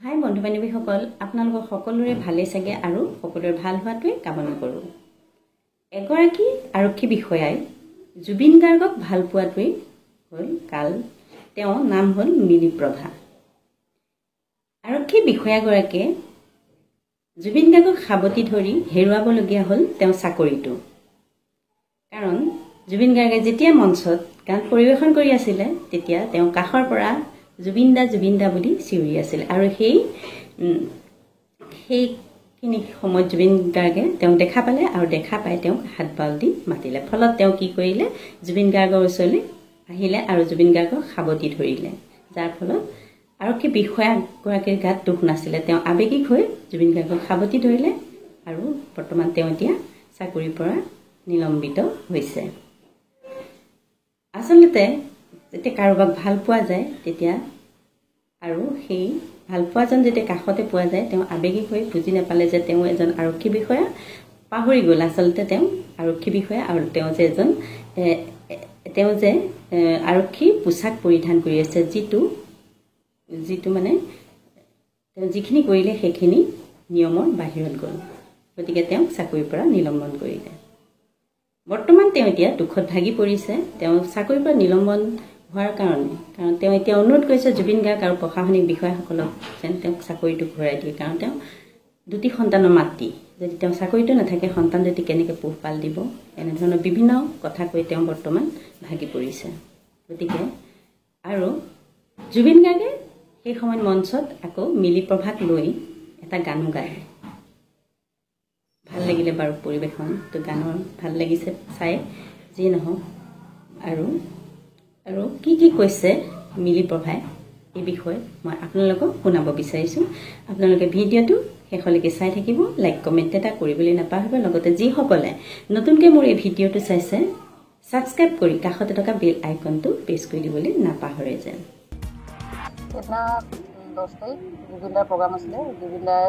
হাই বন্ধু বান্ধৱীসকল, আপোনালোকৰ সকলোৰে ভালে চাগে আৰু সকলোৰে ভাল হোৱাটোৱে কামনা কৰোঁ। এগৰাকী আৰক্ষী বিষয়াই জুবিন গাৰ্গক ভাল পোৱাটোৱেই হ'ল কাল। তেওঁৰ নাম হ'ল মিলি প্ৰভা। আৰক্ষী বিষয়াগৰাকীয়ে জুবিন গাৰ্গক সাৱটি ধৰি হেৰুৱাবলগীয়া হ'ল তেওঁৰ চাকৰিটো। কাৰণ জুবিন গাৰ্গে যেতিয়া মঞ্চত গান পৰিৱেশন কৰি আছিলে তেতিয়া তেওঁ কাষৰ পৰা জুবিন দা বুলি চিঞৰি আছিল আৰু সেইখিনি সময়ত জুবিন গাৰ্গে তেওঁক দেখা পালে আৰু দেখা পাই তেওঁক হাত বাউল দি মাতিলে। ফলত তেওঁ কি কৰিলে, জুবিন গাৰ্গৰ ওচৰলৈ আহিলে আৰু জুবিন গাৰ্গক সাৱটি ধৰিলে। যাৰ ফলত আৰক্ষী বিষয়াগৰাকীৰ গাত দুখ নাছিলে, তেওঁ আৱেগিক হৈ জুবিন গাৰ্গক সাৱটি ধৰিলে আৰু বৰ্তমান তেওঁ এতিয়া চাকৰিৰ পৰা নিলম্বিত হৈছে। আচলতে যেতিয়া কাৰোবাক ভাল পোৱা যায় তেতিয়া আৰু সেই ভাল পোৱাজন যেতিয়া কাষতে পোৱা যায় তেওঁ আৱেগিক হৈ বুজি নাপালে যে তেওঁ এজন আৰক্ষী বিষয়া, পাহৰি গ'ল আচলতে তেওঁ আৰক্ষী বিষয়া আৰু তেওঁ যে আৰক্ষী পোছাক পৰিধান কৰি আছে, যিটো মানে তেওঁ যিখিনি কৰিলে সেইখিনি নিয়মৰ বাহিৰত গ'ল। গতিকে তেওঁক চাকৰিৰ পৰা নিলম্বন কৰিলে। বৰ্তমান তেওঁ এতিয়া দুখত ভাগি পৰিছে তেওঁ চাকৰিৰ পৰা নিলম্বন হোৱাৰ কাৰণে। কাৰণ তেওঁ এতিয়া অনুৰোধ কৰিছে জুবিন গাৰ্গ আৰু প্ৰশাসনিক বিষয়াসকলক যেন তেওঁক চাকৰিটো ঘূৰাই দিয়ে। কাৰণ তেওঁ দুটি সন্তানৰ মাতৃ, যদি তেওঁ চাকৰিটো নাথাকে সন্তান যদি কেনেকৈ পোহপাল দিব, এনেধৰণৰ বিভিন্ন কথা কৈ তেওঁ বৰ্তমান ভাগি পৰিছে। গতিকে আৰু জুবিন গাৰ্গে সেই সময়ত মঞ্চত আকৌ মিলি প্ৰভাক লৈ এটা গানো গায়। ভাল লাগিলে বাৰু পৰিৱেশনটো, গানৰ ভাল লাগিছে চাই, যিয়ে নহওক। আৰু কি কৈছে মিলি প্ৰভাই এই বিষয়ে মই আপোনালোকক শুনাব বিচাৰিছোঁ। আপোনালোকে ভিডিঅ'টো শেষলৈকে চাই থাকিব, লাইক কমেণ্ট এটা কৰিবলৈ নাপাহৰিব। লগতে যিসকলে নতুনকৈ মোৰ এই ভিডিঅ'টো চাইছে ছাবস্ক্ৰাইব কৰি কাষতে থকা বেল আইকনটো প্ৰেছ কৰি দিবলৈ নাপাহৰে যেন। সেইদিনা 10 তাৰিখ জুবিন দাৰ প্ৰগ্ৰাম আছিলে। জুবিন দাই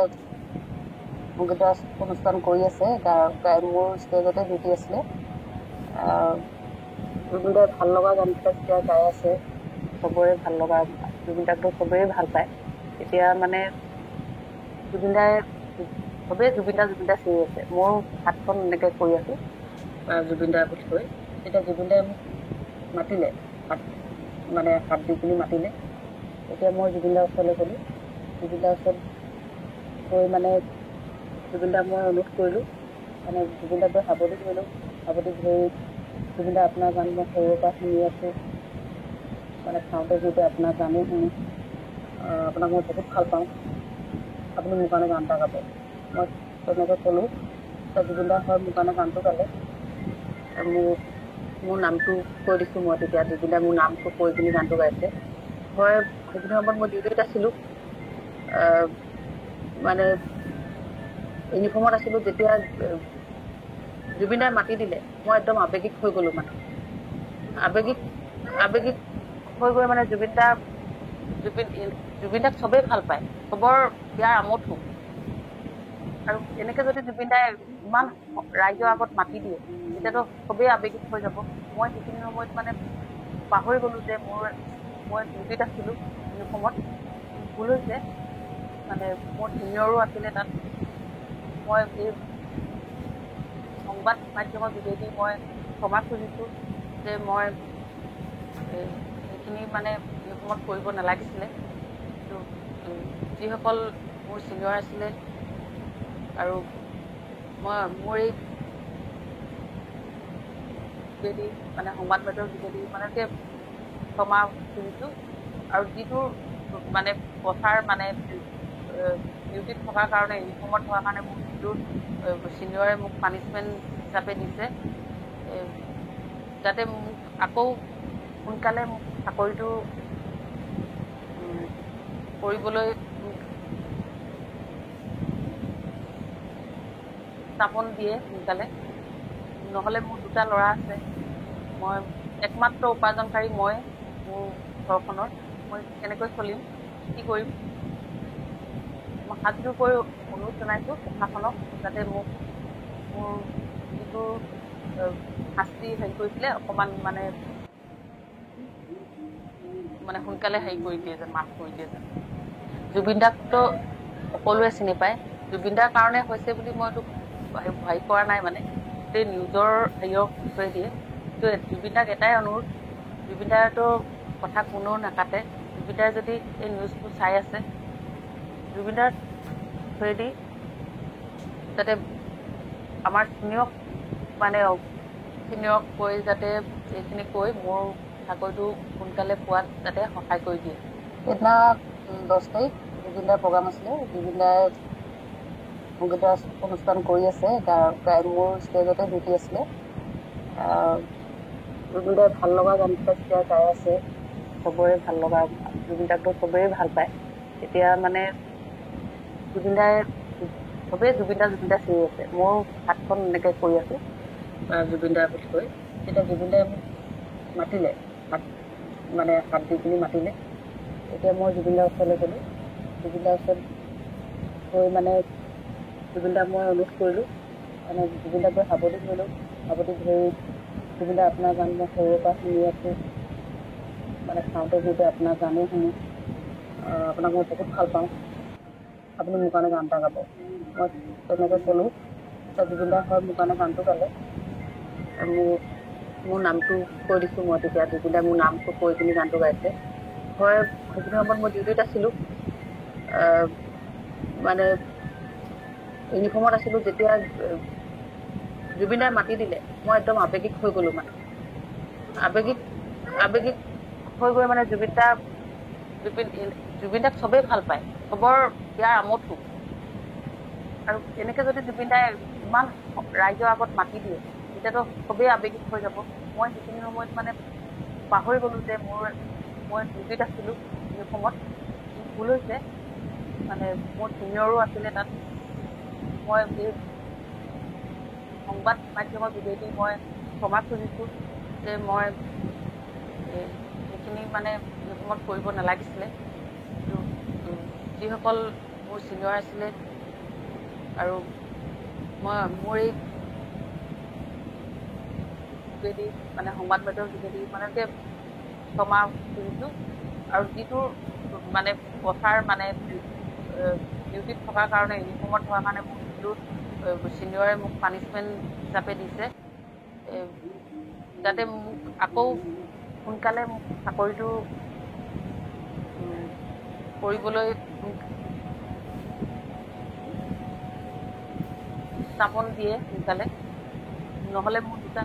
সংগীত অনুষ্ঠান কৰি আছে, মোৰ ষ্টেজতে ডিউটি আছিলে। জুবিন দাই ভাল লগা গানকেইটা যেতিয়া গাই আছে, চবৰে ভাল লগা, জুবিন দাকতো চবেই ভাল পায়। এতিয়া মানে জুবিন দাই চবেই জুবিন দা চিঞৰি আছে। মোৰ হাতখন এনেকৈ কৰি আছোঁ জুবিন দাৰ বুলি কৈ। তেতিয়া জুবিন দাই মোক মাতিলে, হাত দি পিনি মাতিলে। এতিয়া মই জুবিন দাৰ ওচৰলৈ গ'লোঁ। জুবিন দাৰ ওচৰত গৈ জুবিন দাক মই অনুৰোধ কৰিলোঁ, জুবিন দাক গৈ সাৱটি ধৰিলোঁ। সাৱটি ধৰি জুবিন দা আপোনাৰ গান মই সৰুৰ পৰা শুনি আছোঁ, খাওঁতে যিহেতু আপোনাৰ গানেই শুনো, আপোনাক মই বহুত ভাল পাওঁ, আপুনি মোৰ কাৰণে গান এটা গাব। মই তেনেকৈ ক'লোঁ। জুবিন দা হয় মোৰ কাৰণে গানটো গালে। মোৰ নামটো কৈ দিছোঁ মই, তেতিয়া জুবিন দাই মোৰ নামটো কৈ পিনি গানটো গাইছে। হয় সেইখিনি সময়ত মই ডিউটিত আছিলোঁ, ইউনিফৰ্মত আছিলোঁ। যেতিয়া জুবিন দাই মাতি দিলে মই একদম আৱেগিক হৈ গ'লোঁ। আৱেগিক হৈ গৈ জুবিন দাক চবেই ভাল পায়, চবৰ ইয়াৰ আমঠো। আৰু এনেকৈ যদি জুবিন দাই ইমান ৰাইজৰ আগত মাতি দিয়ে তেতিয়াতো চবেই আৱেগিক হৈ যাব। মই সেইখিনি সময়ত পাহৰি গ'লোঁ যে মই ডিউটিত আছিলোঁ ইউনিফৰ্মত। ভুল হৈছে, মোৰ ছিনিয়ৰো আছিলে তাত। মই এই সংবাদ মাধ্যমৰ যোগেদি মই ক্ষমা খুজিছোঁ যে মই সেইখিনি ইউনিফৰ্মত কৰিব নালাগিছিলে। কিন্তু যিসকল মোৰ ছিনিয়ৰ আছিলে আৰু মই মোৰ এই যোগেদি সংবাদ মাধ্যমৰ যোগেদি ক্ষমা খুজিছোঁ। আৰু যিটো প্ৰচাৰ ডিউটিত থকাৰ কাৰণে, ইউনিফৰ্মত থকাৰ কাৰণে মোক যিটো ছিনিয়ৰে মোক পানিছমেণ্ট হিচাপে দিছে, যাতে মোক আকৌ সোনকালে মোক চাকৰিটো কৰিবলৈ স্থাপন দিয়ে সোনকালে। নহ'লে মোৰ দুটা ল'ৰা আছে, মই একমাত্ৰ উপাৰ্জনকাৰী, মই মোৰ ঘৰখনৰ, মই কেনেকৈ চলিম, কি কৰিম। মই হাতযোৰ কৰি অনুৰোধ জনাইছোঁ প্ৰশাসনক, যাতে মোৰ যিটো শাস্তি কৰিছিলে অকণমান সোনকালে কৰি দিয়ে যেন, মাফ কৰি দিয়ে যেন। জুবিন দাকতো সকলোৱে চিনি পায়। জুবিন দাৰ কাৰণে হৈছে বুলি মইতো হেৰি কৰা নাই, মানে গোটেই নিউজৰ হেৰিয়ৰ থৈ দিয়ে। কিন্তু জুবিন দাক এটাই অনুৰোধ, জুবিন দাৰতো কথা কোনেও নাকাটে। জুবিন দাই যদি এই নিউজটো চাই আছে, জুবিন দাৰ থ্ৰুৱেদি যাতে আমাৰ চিনিয়ৰক কৈ যাতে এইখিনি কৈ মোৰ চাকৰিটো সোনকালে পোৱাত যাতে সহায় কৰি দিয়ে। সেইদিনা 10 তাৰিখ জুবিন দাৰ প্ৰগ্ৰাম আছিলে। জুবিন দাই সংগীত অনুষ্ঠান কৰি আছে, মোৰ ষ্টেজতে ডিউটি আছিলে। জুবিন দাই ভাল লগা গান যেতিয়া গাই আছে, চবৰে ভাল লগা, জুবিন দাকতো চবেই ভাল পায়। এতিয়া মানে চবেই জুবিন দা চিঞৰি আছে। মোৰ হাতখন এনেকৈ কৰি আছো জুবিন দা বুলি কৈ। তেতিয়া জুবিন দাই মোক মাতিলে, হাত দি পিনি মাতিলে। এতিয়া মই জুবিন দাৰ ওচৰলৈ গ'লোঁ। জুবিন দাৰ ওচৰত গৈ জুবিন দাক মই অনুৰোধ কৰিলোঁ, জুবিন দাক গৈ সাৱটি ধৰিলোঁ। সাৱটি ধৰি জুবিন দা আপোনাৰ গান মই সৰুৰে পৰা শুনি আছোঁ, খাওঁতে বওঁতে আপোনাৰ গানেই শুনো, আপোনাক মই বহুত ভাল পাওঁ, আপুনি মোৰ কাৰণে গান এটা গাব। মই তেনেকৈ ক'লোঁ। জুবিন দা হয় মোৰ কাৰণে গানটো গালে। মোৰ নামটো কৈ দিছোঁ মই। তেতিয়া জুবিন দাই মোৰ নামটো কৈ পিনি গানটো গাইছে। হয়, সেইখিনি সময়ত মই ডিউটিত আছিলোঁ, ইউনিফৰ্মত আছিলোঁ। যেতিয়া জুবিন দাই মাতি দিলে, মই একদম আৱেগিক হৈ গ'লোঁ। আৱেগিক হৈ গৈ জুবিন দাক চবেই ভাল পায়, চবৰ ইয়াৰ আমঠু। আৰু এনেকৈ যদি জুবিন দাই ইমান ৰাইজৰ আগত মাতি দিয়ে, তেতিয়াতো চবেই আৱেগিক হৈ যাব। মই সেইখিনি সময়ত পাহৰি গ'লোঁ যে মই ডিউটিত আছিলোঁ ইউনিফৰ্মত। ভুল হৈছে, মোৰ চিনিয়ৰো আছিলে তাত। মই এই সংবাদ মাধ্যমৰ যোগেদি মই ক্ষমা খুজিছোঁ যে মই সেইখিনি ইউনিফৰ্মত কৰিব নালাগিছিলে। কিন্তু যিসকল মোৰ চিনিয়ৰ আছিলে আৰু মোৰ এই যোগেদি সংবাদ মাধ্যমৰ যোগেদি ক্ষমা খুজিছোঁ। আৰু যিটো প্ৰচাৰ ডিউটিত থকাৰ কাৰণে, ইউনিফৰ্মত থকাৰ কাৰণে মোক যিটো চিনিয়ৰে মোক পানিছমেণ্ট হিচাপে দিছে, যাতে মোক আকৌ সোনকালে মোক চাকৰিটো কৰিবলৈ স্থাপন দিয়ে সোনকালে, নহ'লে মোৰ দুটা